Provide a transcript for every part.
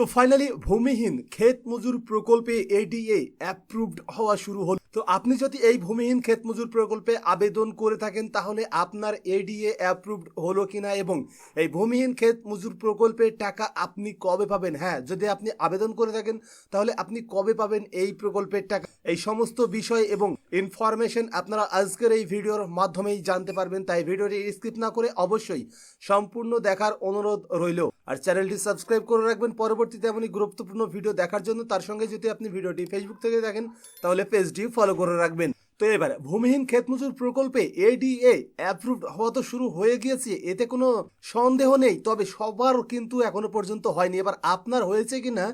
তো ফাইনালি ভূমিহীন ক্ষেত মজুর প্রকল্পে এডিএ অ্যাপ্রুভড হওয়া শুরু হল। তো আপনি যদি এই ভূমিহীন ক্ষেত মজুর প্রকল্পে আবেদন করে থাকেন তাহলে আপনার এডিএ অ্যাপ্রুভড হলো কিনা এবং এই ভূমিহীন ক্ষেত মজুর প্রকল্পের টাকা আপনি কবে পাবেন, হ্যাঁ যদি আপনি আবেদন করে থাকেন তাহলে আপনি কবে পাবেন এই প্রকল্পের টাকা, এই সমস্ত বিষয় এবং ইনফরমেশন আপনারা আজকের এই ভিডিওর মাধ্যমেই জানতে পারবেন। তাই ভিডিওটি স্কিপ না করে অবশ্যই সম্পূর্ণ দেখার অনুরোধ রইল। আর চ্যানেলটি সাবস্ক্রাইব করে রাখবেন পরবর্তীতে এমনই গুরুত্বপূর্ণ ভিডিও দেখার জন্য। তার সঙ্গে যদি আপনি ভিডিওটি ফেসবুক থেকে দেখেন তাহলে পেজটি ফলো করে রাখবেন। তো এবার ভূমিহীন ক্ষেত মজুর প্রকল্পে এডিএ অ্যাপ্রুভড হওয়া তো শুরু হয়ে গিয়েছে, এতে কোনো সন্দেহ নেই, তবে সবার কিন্তু এখনো পর্যন্ত হয়নি। এবার আপনার হয়েছে কিনা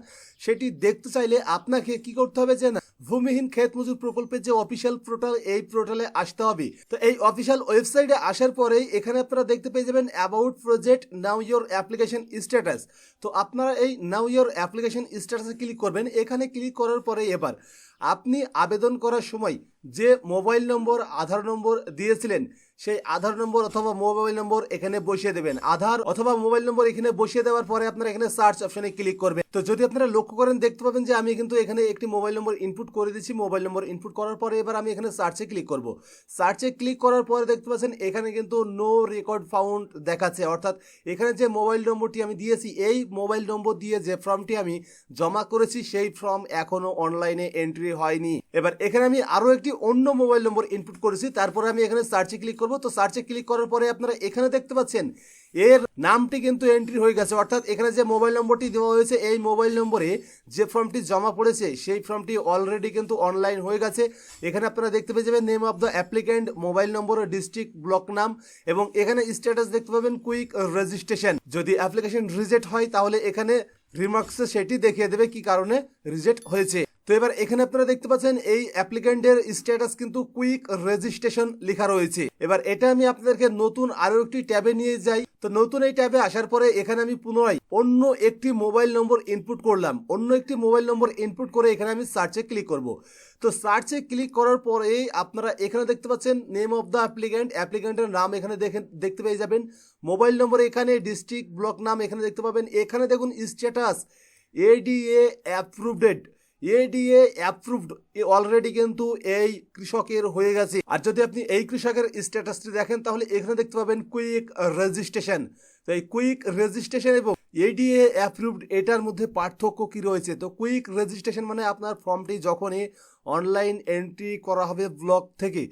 সেটি দেখতে চাইলে আপনাকে কি করতে হবে যে না, ভূমিহীন ক্ষেত মজুর প্রকল্পের যে অফিসিয়াল পোর্টাল, এই পোর্টালে আসতে হবে। তো এই অফিসিয়াল ওয়েবসাইটে আসার পরেই এখানে আপনারা দেখতে পেয়ে যাবেন about project, now your application status. তো আপনারা এই নাও ইয়োর অ্যাপ্লিকেশন স্ট্যাটাসে ক্লিক করবেন। এখানে ক্লিক করার পরে এবার আপনি আবেদন করার সময় যে মোবাইল নম্বর, আধার নম্বর দিয়েছিলেন সেই আধার নম্বর অথবা মোবাইল নম্বর এখানে বসিয়ে দেবেন। আধার অথবা মোবাইল নম্বর এখানে বসিয়ে দেওয়ার পরে আপনারা এখানে সার্চ অপশনে ক্লিক করবেন। তো যদি আপনারা লক্ষ্য করেন দেখতে পাবেন যে আমি কিন্তু এখানে একটি মোবাইল নম্বর ইনপুট করে দিচ্ছি। মোবাইল নম্বর ইনপুট করার পরে এবার আমি এখানে সার্চে ক্লিক করব। সার্চে ক্লিক করার পরে দেখতে পাচ্ছেন এখানে কিন্তু নো রেকর্ড ফাউন্ড দেখাচ্ছে, অর্থাৎ এখানে যে মোবাইল নম্বরটি আমি দিয়েছি এই মোবাইল নম্বর দিয়ে যে ফর্মটি আমি জমা করেছি সেই ফর্ম এখনো অনলাইনে এন্ট্রি হয়নি। এবার এখানে আমি আরো একটি অন্য মোবাইল নম্বর ইনপুট করেছি, তারপরে আমি এখানে সার্চে ক্লিক করব। তো সার্চে ক্লিক করার পরে আপনারা এখানে দেখতে পাচ্ছেন এর নামটি কিন্তু এন্ট্রি হয়ে গেছে, অর্থাৎ এখানে যে মোবাইল নম্বরটি দেওয়া হয়েছে এই মোবাইল নম্বরে যে ফর্মটি জমা পড়েছে সেই ফর্মটি অলরেডি কিন্তু অনলাইন হয়ে গেছে। এখানে আপনারা দেখতে পেয়ে যাবেন name of the applicant, mobile number, district, block নাম এবং এখানে স্ট্যাটাস দেখতে পাবেন কুইক রেজিস্ট্রেশন। যদি অ্যাপ্লিকেশন রিজেক্ট হয় তাহলে এখানে রিমার্কসে সেটি দেখিয়ে দেবে কি কারণে রিজেক্ট হয়েছে। তো এবার এখানে আপনারা দেখতে পাচ্ছেন এই অ্যাপ্লিক্যান্টের স্ট্যাটাস কিন্তু কুইক রেজিস্ট্রেশন লেখা রয়েছে। এবার এটা আমি আপনাদেরকে নতুন আরো একটি ট্যাবে নিয়ে যাই। তো নতুন এই ট্যাবে আসার পরে এখানে আমি পুনরায় অন্য একটি মোবাইল নম্বর ইনপুট করলাম। অন্য একটি মোবাইল নম্বর ইনপুট করে এখানে আমি সার্চে ক্লিক করব। তো সার্চে ক্লিক করার পরে আপনারা এখানে দেখতে পাচ্ছেন নেম অফ দ্য অ্যাপ্লিক্যান্ট, অ্যাপ্লিক্যান্টের নাম এখানে দেখতে পেয়ে যাবেন, মোবাইল নম্বর এখানে, ডিস্ট্রিক্ট, ব্লক নাম এখানে দেখতে পাবেন। এখানে দেখুন status ADA approved, ADA approved already কিন্তু এই কৃষকের হয়ে গেছে। আর যদি আপনি এই কৃষকের স্ট্যাটাসটি দেখেন তাহলে এখানে দেখতে পাবেন কুইক রেজিস্ট্রেশন। তো এই কুইক রেজিস্ট্রেশন এবং এডিএ অ্যাপ্রুভড এটার মধ্যে পার্থক্য কি রয়েছে? তো কুইক রেজিস্ট্রেশন মানে আপনার ফর্মটি যখনই অনলাইন এন্ট্রি করা হবে ব্লক থেকে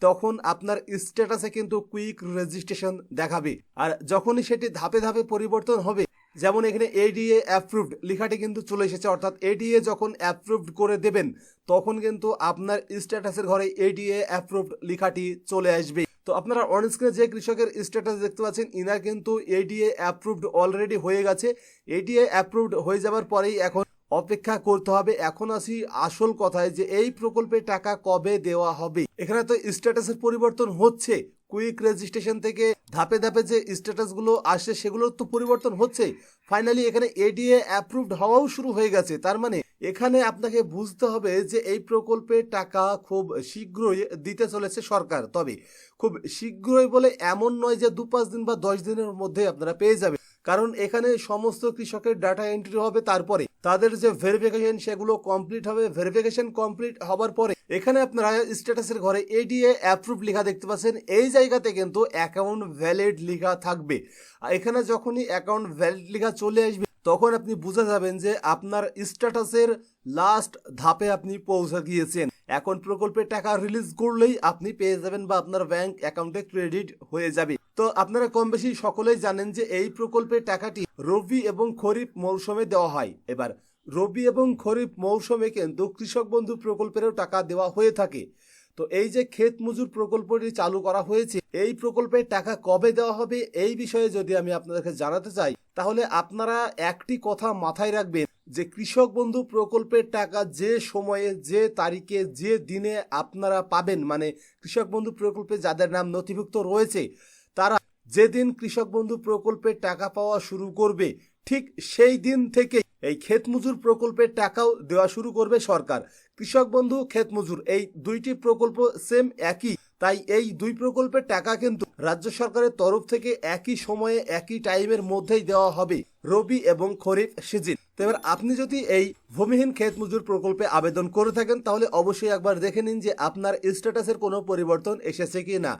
তখন আপনার স্ট্যাটাসে কিন্তু কুইক রেজিস্ট্রেশন দেখাবে। আর যখনই সেটি ধাপে ধাপে পরিবর্তন হবে, যেমন এখানে এডিএ অ্যাপ্রুভড লেখাটি কিন্তু চলে এসেছে, অর্থাৎ এডিএ যখন অ্যাপ্রুভড করে দেবেন তখন কিন্তু আপনার স্ট্যাটাসের ঘরে এডিএ অ্যাপ্রুভড লেখাটি চলে আসবে। তো আপনারা অন স্ক্রিনে যে কৃষকের স্ট্যাটাস দেখতে পাচ্ছেন ইনার কিন্তু এডিএ অ্যাপ্রুভড অলরেডি হয়ে গেছে। এডিএ অ্যাপ্রুভড হয়ে যাওয়ার পরেই এখন অপেক্ষা করতে হবে। এখন আসি আসল কথায় যে এই প্রকল্পে টাকা কবে দেওয়া হবে। এখানে তো স্ট্যাটাসের পরিবর্তন হচ্ছে, কুইক রেজিস্ট্রেশন থেকে ধাপে ধাপে যে স্ট্যাটাসগুলো আসে সেগুলোর তো পরিবর্তন হচ্ছে। ফাইনালি এখানে এডিএ অ্যাপ্রুভড হওয়াও শুরু হয়ে গেছে। তার মানে এখানে আপনাকে বুঝতে হবে যে এই প্রকল্পের টাকা খুব শীঘ্রই দিতে চলেছে সরকার। তবে খুব শীঘ্রই বলে এমন নয় যে 2-5 দিন বা 10 দিনের মধ্যে আপনারা পেয়ে যাবেন, কারণ এখানে সমস্ত কৃষকের ডাটা এন্ট্রি হবে, তারপরে তাদের যে ভেরিফিকেশন সেগুলো কমপ্লিট হবে। ভেরিফিকেশন কমপ্লিট হবার পরে এখানে আপনারা স্ট্যাটাসের ঘরে এডিএ অ্যাপ্রুভ লেখা দেখতে পাচ্ছেন, এই জায়গাতে কিন্তু অ্যাকাউন্ট ভ্যালিড লেখা থাকবে। এখানে যখনই অ্যাকাউন্ট ভ্যালিড লেখা চলে আসবে তখন আপনি বুঝে যাবেন যে আপনার স্ট্যাটাসের লাস্ট ধাপে আপনি পৌঁছে গিয়েছেন। এখন প্রকল্পের টাকা রিলিজ করলেই আপনি পেয়ে যাবেন বা আপনার ব্যাংক অ্যাকাউন্টে ক্রেডিট হয়ে যাবে। তো আপনারা কম বেশি সকলেই জানেন যে এই প্রকল্পের টাকাটি রবি এবং খরিফ মৌসুমে দেওয়া হয়। এবার রবি এবং খরিফ মৌসুমে কিন্তু কৃষক বন্ধু প্রকল্পেরও টাকা দেওয়া হয়ে থাকে। তো এই যে ক্ষেত মজুর প্রকল্পটি চালু করা হয়েছে, এই প্রকল্পের টাকা কবে দেওয়া হবে এই বিষয়ে যদি আমি আপনাদেরকে জানাতে চাই তাহলে আপনারা একটি কথা মাথায় রাখবেন যে কৃষক বন্ধু প্রকল্পের টাকা যে সময়ে, যে তারিখে, যে দিনে আপনারা পাবেন, মানে কৃষক বন্ধু প্রকল্পে যাদের নাম নথিভুক্ত রয়েছে তারা যেদিন কৃষক বন্ধু প্রকল্পের টাকা পাওয়া শুরু করবে ঠিক সেই দিন থেকে এই ক্ষেত মজুর প্রকল্পের টাকাও দেওয়া শুরু করবে সরকার। কৃষক বন্ধু, ক্ষেত মজুর এই দুইটি প্রকল্প সেম একই। তাই এই দুই প্রকল্পের টাকা কিন্তু রাজ্য সরকারের তরফ থেকে একই সময়ে একই টাইমের মধ্যেই দেওয়া হবে, রবি এবং খরিফ সিজন। তো এবার আপনি যদি এই ভূমিহীন ক্ষেত মজুর প্রকল্পে আবেদন করে থাকেন তাহলে অবশ্যই একবার দেখে নিন যে আপনার স্ট্যাটাসের কোনো পরিবর্তন এসেছে কি না,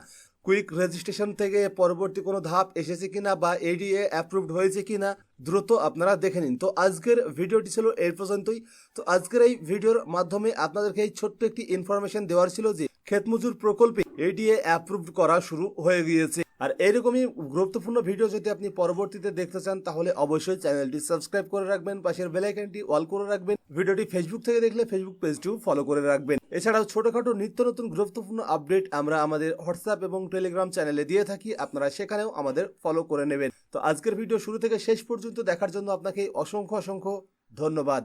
কুইক রেজিস্ট্রেশন থেকে পরবর্তী কোনো ধাপ এসেছে কিনা বা এডিএ অ্যাপ্রুভড হয়েছে কিনা, দ্রুত আপনারা দেখে নিন। তো আজকের ভিডিওটি ছিল এই পর্যন্তই। তো আজকের এই ভিডিওর মাধ্যমে আপনাদেরকে এই ছোট্ট একটি ইনফরমেশন দেওয়ার ছিল যে ক্ষেত মজুর প্রকল্পে এডিএ অ্যাপ্রুভড করা শুরু হয়ে গিয়েছে। আর এরকমই গুরুত্বপূর্ণ ভিডিও যদি আপনি পরবর্তীতে দেখতে চান তাহলে অবশ্যই চ্যানেলটি সাবস্ক্রাইব করে রাখবেন, পাশের বেল আইকনটি অল করে রাখবেন। ভিডিওটি ফেসবুক থেকে দেখলে ফেসবুক পেজটিও ফলো করে রাখবেন। এছাড়াও ছোটখাটো নিত্য নতুন গুরুত্বপূর্ণ আপডেট আমরা আমাদের হোয়াটসঅ্যাপ এবং টেলিগ্রাম চ্যানেলে দিয়ে থাকি, আপনারা সেখানেও আমাদের ফলো করে নেবেন। তো আজকের ভিডিও শুরু থেকে শেষ পর্যন্ত দেখার জন্য আপনাকে অসংখ্য ধন্যবাদ।